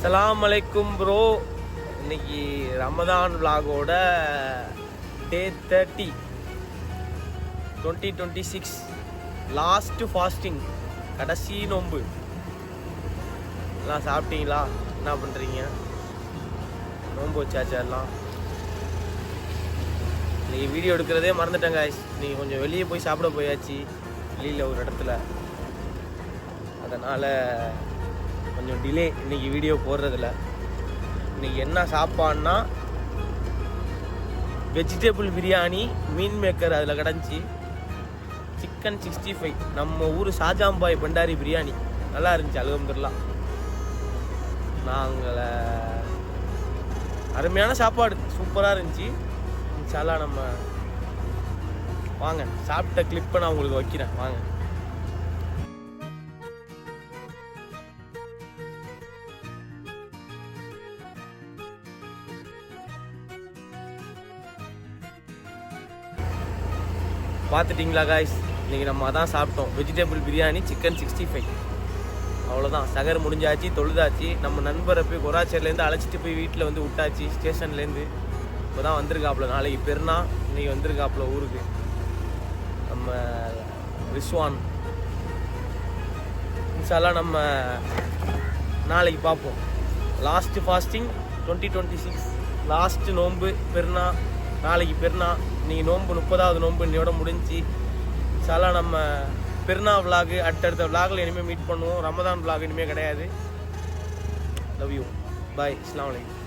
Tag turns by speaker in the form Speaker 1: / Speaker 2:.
Speaker 1: அஸ்ஸலாமு அலைக்கும் ப்ரோ. இன்னைக்கு ரமதான் விலாகோட டே 30 2026 லாஸ்ட்டு ஃபாஸ்டிங், கடைசி நோன்பு. எல்லாம் சாப்பிட்டீங்களா? என்ன பண்ணுறீங்க? நோன்பு வச்சாச்சா எல்லாம்? இன்றைக்கி வீடியோ எடுக்கிறதே மறந்துட்டேங்க guys. இன்றைக்கி கொஞ்சம் வெளியே போய் சாப்பிட போயாச்சு, வெளியில் ஒரு இடத்துல. அதனால் கொஞ்சம் டிலே இன்றைக்கி வீடியோ போடுறதில்ல. இன்றைக்கி என்ன சாப்பாடுனா வெஜிடபிள் பிரியாணி, மீன் மேக்கர் அதில் கிடந்துச்சி, சிக்கன் 65, நம்ம ஊர் ஷாஜாம்பாய் பண்டாரி பிரியாணி நல்லா இருந்துச்சு. அல்ஹம்துலில்லாஹ். நாங்கள் அருமையான சாப்பாடு, சூப்பராக இருந்துச்சு. இன்ஷாஅல்லாஹ் நம்ம வாங்க சாப்பிட்ட கிளிப்பை நான் உங்களுக்கு வைக்கிறேன், வாங்க. பார்த்துட்டிங்களா காய்ஸ்? இன்றைக்கி நம்ம அதான் சாப்பிட்டோம், வெஜிடபிள் பிரியாணி, சிக்கன் 65. அவ்வளோதான், சகர் முடிஞ்சாச்சு, தொழுதாச்சு. நம்ம நண்பரை போய் கொராச்சேரிலேருந்து அழைச்சிட்டு போய் வீட்டில் வந்து விட்டாச்சு, ஸ்டேஷன்லேருந்து. இப்போ தான் வந்திருக்காப்புல, நாளைக்கு பெருனா, இன்றைக்கி வந்திருக்காப்புல ஊருக்கு நம்ம ரிஸ்வான். இன்ஷாஅல்லாஹ் நம்ம நாளைக்கு பார்ப்போம். லாஸ்ட்டு ஃபாஸ்டிங் 2026, லாஸ்ட்டு நோன்பு பெருனா. நாளைக்கு பெருனா, இன்றைக்கி நோன்பு 30வது நோன்பு இன்னையோட முடிஞ்சு. இன்ஷாஅல்லாஹ் நம்ம பெருனா விலாகு அடுத்தடுத்த விலாகில் இனிமேல் மீட் பண்ணுவோம். ரமதான் விலாக் இனிமேல் கிடையாது. லவ் யூ, பாய், அஸ்ஸலாமு அலைக்கும்.